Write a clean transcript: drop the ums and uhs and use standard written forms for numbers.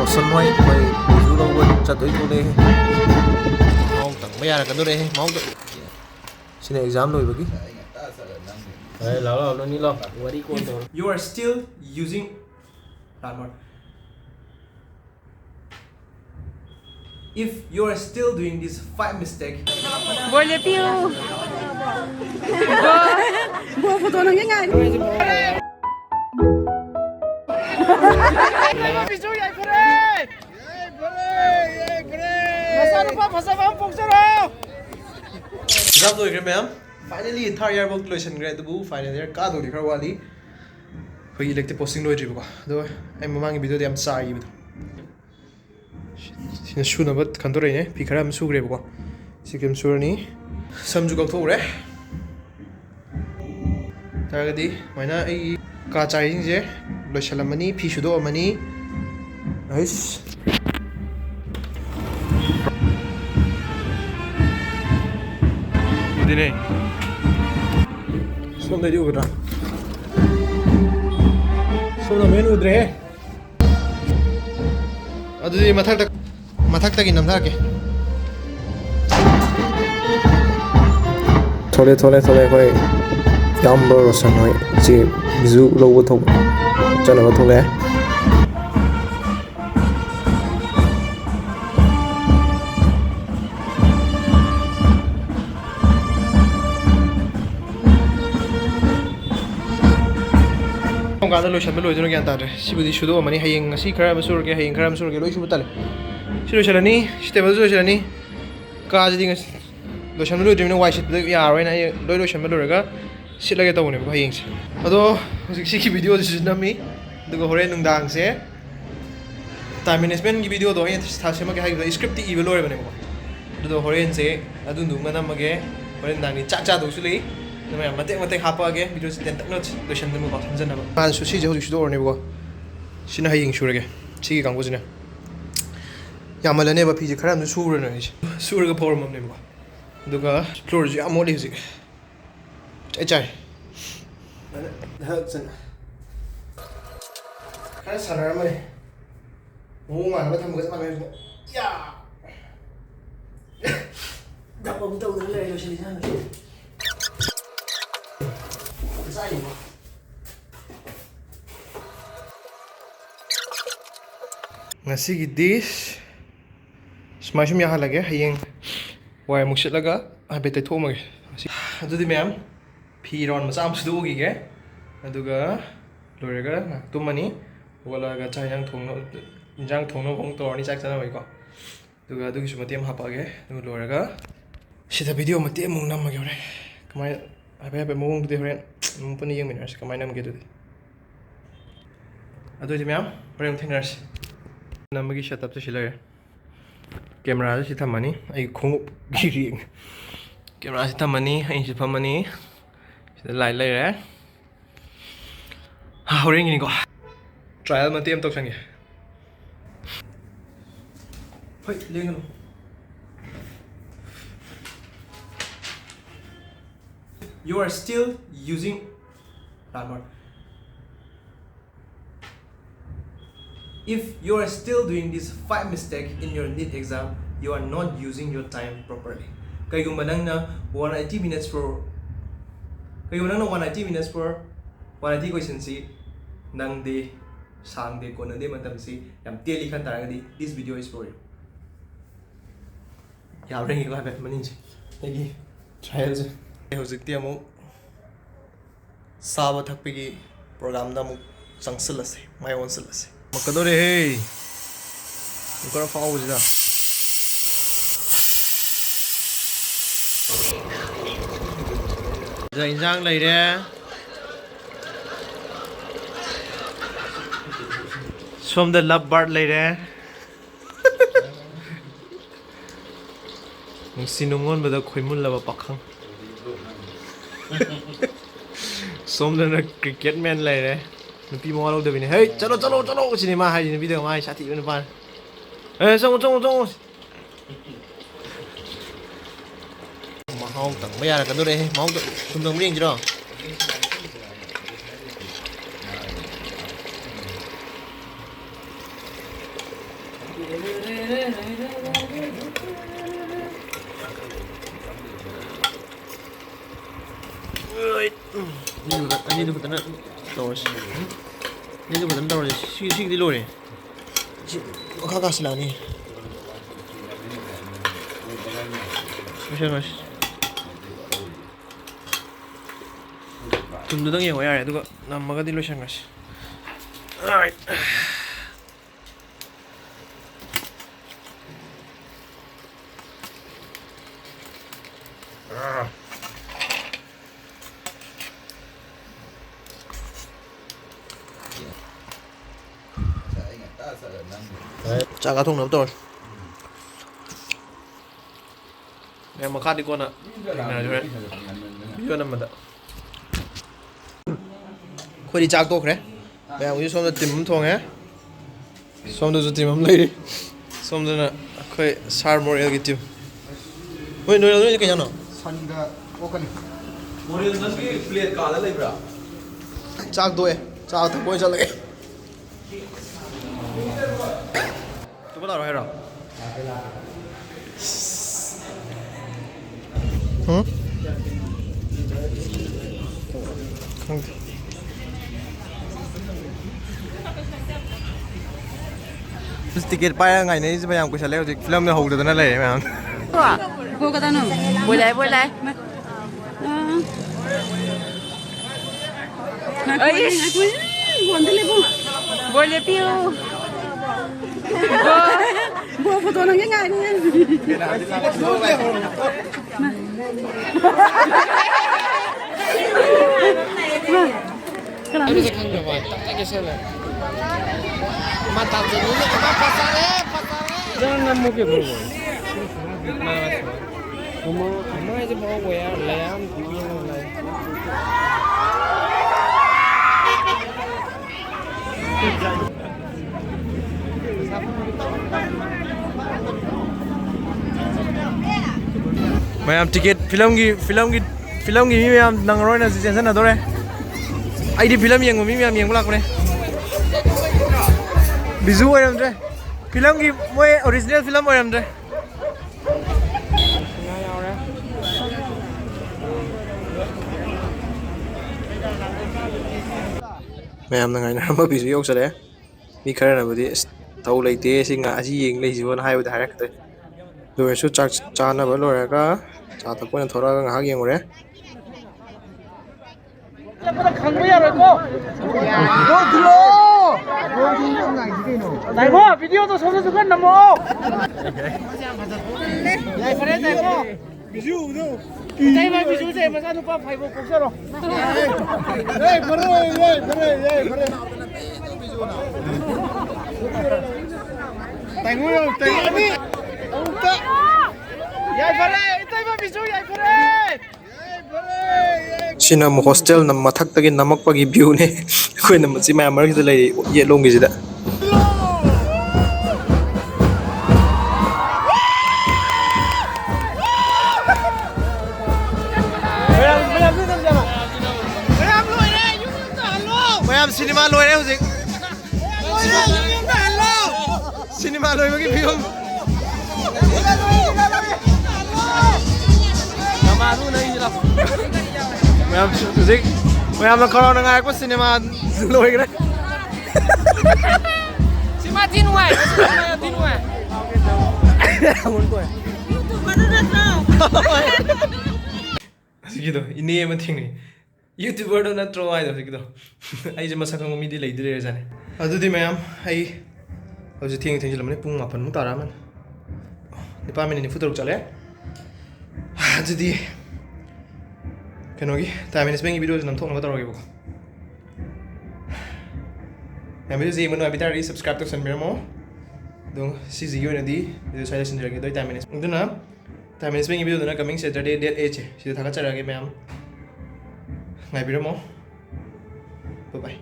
Roshan hoi hoi BIJU LUHONGBA chatoi thole mau tang maya ra kanu re mau to sine exam loi bagi ai lao no ni lo wari ko to You are still using if you are still doing these 5 mistakes. Boleh piu. Buat foto nang ngay. Biju yai pare. Masa lupa masa bang foksero. Exam loi gre ma'am. Finally third year book loisan gre tu final year ka do khar wali. Hoi elective posting loi driba do ai mamang video de am sai bi sina shuna bat khandore ne pikara am sugre bako sikem surani samju gak thore taragadi maina ai ka chai jing je loisalamani phi sudo amani ais dine somda di ubra somda men udre adudi mathak tagi namda ke thole hoi yamba Roshan hoi je BIJU LUHONGBA thok chana ba thole Kada loisan ba loisan gyan tare sibudi shudo mani hayeng asi khara masur ke hayeng khara masur ke loi shubu tale siro shalani stable zo shalani ka jadi ngas loisan ba loi dimna wai sit ya roi na loi loisan ba loraga sitlage tawne ba hayeng se ado siki video ji nami dugo hore nungdang se time management gi video do yen tha sema ke hayga script ti ibe lore bane ba dudo hore se adu nungma namage hore nangni cha do su lei Namanya mate hapa age video se tentak not loisan demu ba samjana ba man su si je hoji sudo orne ba sina hayeng surage sigi kangbo jina yamalane ba piji khara nu sura na ni sura ga power mam ne ba duga floor ji amoli ji chai ha san khara sanar mane mo ma ba tham ga sa ma ya da ba mu ta udar le lo shi ni Ngasih dish smaishum yaha lage hayeng wai mukshit laga habete thomage adudi ma'am phiron masam sudu gi ge aduga loiraga tumani walaga chayang thongno bong torni chak chana bai ko aduga adugi sumatem hapage aduga loiraga sida video mate mung namage ore kamai habe mung de hore mung pani yeng minars kamai namge dudi adudi ma'am hore thengars namagi setup se silare camera se thamani ai khongup giri camera se thamani ai se phamani se lai lai re ha hore ngi ko trial ma tem tok sange hoi lengano you are still using armor. If you are still doing these 5 mistakes in your NEET exam, you are not using your time properly. Kaigumba nang na 180 minutes for 180 questions si nang de sang de ko nang de matam si yam teli khan taragadi this video is for you. Ya ring ko ba manin si egi trials hojik ti amu saba thakpigi program da mu changsilase mai onsilase makadore hey ukara fao jida ja injang lai re som the love bird lai re sinungon bada khoimul laba pakhang som the cricket man lai re nupi mo lo de bini hey chalo chini ma hai ni video ma hai sathi bini pan eh song ma hong tang maya ra kanu re mau to sum dong ring jiro ꯑꯅꯤꯗꯨ ꯈꯛꯇꯅ ꯇꯧꯔꯁꯤ ꯑꯅꯤꯗꯨ ꯈꯛꯇꯅ ꯇꯧꯔꯁꯤ ꯁꯤꯒꯤꯗꯤ ꯂꯣꯏꯔꯦ ꯁꯤ ꯃꯈꯥ ꯀꯥꯁꯤꯜꯂꯛꯑꯅꯤ ꯂꯣꯏꯁꯤꯜꯂꯁꯤ ꯊꯨꯝꯗꯨꯗꯪ ꯌꯦꯡꯉꯣ ꯌꯥꯔꯦ ꯑꯗꯨꯒ ꯅꯝꯃꯒꯗꯤ ꯂꯣꯏꯁꯤꯟꯈ꯭ꯔꯁꯤ ꯆꯥꯛ ꯊꯣꯡꯅꯕ ꯇꯧꯔꯁꯤ ꯃꯌꯥꯝ ꯃꯈꯥꯗꯤ ꯀꯣꯟꯅ ꯊꯦꯡꯅꯔꯁꯤ ꯍꯣꯔꯦꯟ ꯚꯤꯗꯤꯑꯣ ꯅꯝꯕꯗ ꯑꯩꯈꯣꯏꯗꯤ ꯆꯥꯛ ꯇꯣꯛꯈ꯭ꯔꯦ ꯃꯌꯥꯝꯒꯤꯁꯨ ꯁꯣꯝꯗ ꯇꯤꯝ ꯑꯃ ꯊꯣꯡꯉꯦ ꯁꯣꯝꯗꯁꯨ ꯇꯤꯝ ꯑꯃ ꯂꯩꯔꯤ ꯁꯣꯝꯗꯅ ꯑꯩꯈꯣꯏ ꯁꯥꯔ ꯃꯣꯔꯦꯜꯒꯤ ꯇꯤꯝ ꯍꯣꯏ ꯅꯣꯏꯗꯤ ꯀꯩ ꯍꯥꯏꯅꯣ ꯁꯟꯒ ꯑꯣꯛꯀꯅꯤ ꯃꯣꯔꯦꯜ ꯅꯪꯒꯤ ꯄ꯭ꯂꯦꯠ ꯀꯥꯗ ꯂꯩꯕ꯭ꯔꯥ ꯆꯥꯛ ꯇꯣꯛꯑꯦ ꯆꯥꯛ ꯊꯛꯄ ꯑꯣꯏꯅ ꯆꯠꯂꯒꯦ ꯇꯨꯝꯕ ꯂꯥꯛꯑꯣ ꯍꯥꯏꯔꯣ ꯈꯪꯗꯦ ꯇꯤꯀꯦꯠ ꯄꯥꯏꯔꯒ ꯉꯥꯏꯅꯔꯤꯁꯦ ꯃꯌꯥꯝ ꯀꯨꯏꯁꯜꯂꯦ ꯍꯧꯖꯤꯛ ꯐꯤꯂꯝꯗ ꯍꯧꯗꯗꯅ ꯂꯩꯔꯦ ꯃꯌꯥꯝ Cô cái nó. Bồi lại. Ơi. Buồn thế luôn. Bồi lại piu. Bùa photo nó ngay đi. Ini sekarang coba, tak kisah lah. Mata jenuh ni apa pasar. Jangan nemu ke bro. Kamu aja bawa gue ya, layam, lay. ꯃꯌꯥꯝ ticket ꯐꯤꯂꯝꯒꯤ ꯃꯤ ꯃꯌꯥꯝ ꯅꯪꯉꯔꯣꯏꯅ ꯆꯦꯟꯁꯟꯅꯗꯣꯔꯦ ꯑꯩꯗꯤ film ꯌꯦꯡꯕ ꯃꯤ ꯃꯌꯥꯝ ꯌꯦꯡꯕ ꯂꯥꯛꯄꯅꯦ ꯕꯤꯖꯨ ꯑꯣꯏꯔꯝꯗ꯭ꯔꯦ ꯐꯤꯂꯝꯒꯤ ꯃꯣꯏ ꯑꯣꯔꯤꯖꯤꯅꯦꯜ ꯐꯤꯂꯝ ꯑꯣꯏꯔꯝꯗ꯭ꯔꯦ ꯃꯌꯥꯝꯅ ꯉꯥꯏꯅꯔꯝꯕ ꯕꯤꯖꯨ ꯌꯧꯁꯜꯂꯛꯑꯦ ꯃꯤ ꯈꯔꯅꯕꯨꯗꯤ ꯊꯧ ꯂꯩꯇꯦ ꯑꯁꯤ ꯌꯦꯡ ꯂꯩꯁꯤꯕꯣꯅ ꯍꯥꯏꯕꯗꯤ ꯍꯥꯏꯔꯛꯇ꯭ꯔꯦ ꯑꯗꯨ ꯑꯣꯏꯔꯁꯨ ꯆꯥꯛ ꯆꯥꯅꯕ ꯂꯣꯏꯔꯒ ꯆꯥ ꯊꯛꯄ ꯑꯣꯏꯅ ꯊꯣꯛꯂꯛꯑꯒ ꯉꯥꯏꯍꯥꯛ ꯌꯦꯡꯉꯨꯔꯦ Daimo, video to sono juga namo. Yai pare daimo. Biju do. Daimo biju je masa lupa phaibo koksaro. Hey, pare. Daimo ni. Uta. Yai pare, daimo biju yai pare. ꯁꯤꯅ ꯑꯃꯨꯛ ꯍꯣꯁꯇꯦꯜ ꯃꯊꯛꯇꯒꯤ ꯅꯝꯃꯛꯄꯒꯤ ꯚ꯭ꯌꯨꯅꯦ ꯑꯩꯈꯣꯏꯅ ꯃꯁꯤ ꯃꯌꯥꯝ ꯃꯔꯛꯁꯤꯗ ꯂꯩꯔꯤ ꯌꯦꯠꯂꯣꯝꯒꯤꯁꯤꯗ ꯃꯌꯥꯝ ꯁꯤꯅꯦꯃꯥ ꯂꯣꯏꯔꯦ ꯍꯧꯖꯤꯛ ꯁꯤꯅꯦꯃꯥ ꯂꯣꯏꯕꯒꯤ ꯐꯤꯕꯝ ꯃꯌꯥꯝ ꯍꯧꯖꯤꯛ ꯃꯌꯥꯝꯅ ꯈꯧꯔꯥꯡꯅ ꯉꯥꯏꯔꯛꯄ ꯁꯤꯅꯦꯃꯥ ꯂꯣꯏꯈ꯭ꯔꯦ Cuma tinuai. ꯑꯁꯤꯒꯤꯗꯣ ꯏꯅꯦ ꯑꯃ ꯊꯦꯡꯅꯩ ꯌꯨꯇ꯭ꯌꯨꯕꯔꯗꯣ ꯅꯠꯇ꯭ꯔꯣ ꯍꯥꯏꯗꯣ ꯍꯧꯖꯤꯛꯀꯤꯗꯣ ꯑꯩꯁꯦ ꯃꯁꯛ ꯈꯪꯕ ꯃꯤꯗꯤ ꯂꯩꯗ꯭ꯔꯦꯖꯥꯠꯅꯤ ꯑꯗꯨꯗꯤ ꯃꯌꯥꯝ ꯑꯩ ꯍꯧꯖꯤꯛ ꯊꯦꯡꯖꯤꯜꯂꯝꯕꯅꯤ ꯄꯨꯡ 9ꯃꯨꯛ ꯇꯥꯔꯛꯑꯃꯅꯤ 9:46 ꯆꯠꯂꯦ ꯑꯗꯨꯗꯤ ꯀꯩꯅꯣꯒꯤ ꯇꯥꯏꯝ ꯃꯦꯅꯦꯖꯃꯦꯟꯒꯤ ꯚꯤꯗꯤꯑꯣꯁꯦ ꯅꯝꯊꯣꯛꯅꯕ ꯇꯧꯔꯒꯦꯕꯀꯣ ꯌꯥꯝ ꯚꯤꯗꯤꯑꯣꯁꯦ ꯌꯦꯡꯕ ꯅꯨꯡꯉꯥꯏꯕ ꯇꯥꯔꯗꯤ ꯁꯕꯁꯀ꯭ꯔꯥꯏꯕ ꯇꯧꯁꯟꯕꯤꯔꯝꯃꯣ ꯑꯗꯣ ꯁꯤꯁꯤꯒꯤ ꯑꯣꯏꯅꯗꯤ ꯚꯤꯗꯤꯑꯣ ꯁ꯭ꯋꯥꯏꯗ ꯂꯣꯏꯁꯤꯟꯖꯔꯒꯦ ꯑꯗꯣ ꯇꯥꯏꯝ ꯃꯦꯅꯦꯖꯃꯦꯟ ꯑꯗꯨꯅ ꯇꯥꯏꯝ ꯃꯦꯅꯦꯖꯃꯦꯟꯒꯤ ꯚꯤꯗꯤꯑꯣꯗꯨꯅ ꯀꯃꯤꯡ ꯁꯦꯇꯔꯗꯦ ꯗꯦꯠ 8ꯁꯦ ꯁꯤꯗ ꯊꯥꯒꯠꯆꯔꯛꯑꯒꯦ ꯃꯌꯥꯝ ꯉꯥꯏꯕꯤꯔꯝꯃꯣ ꯕꯥꯏ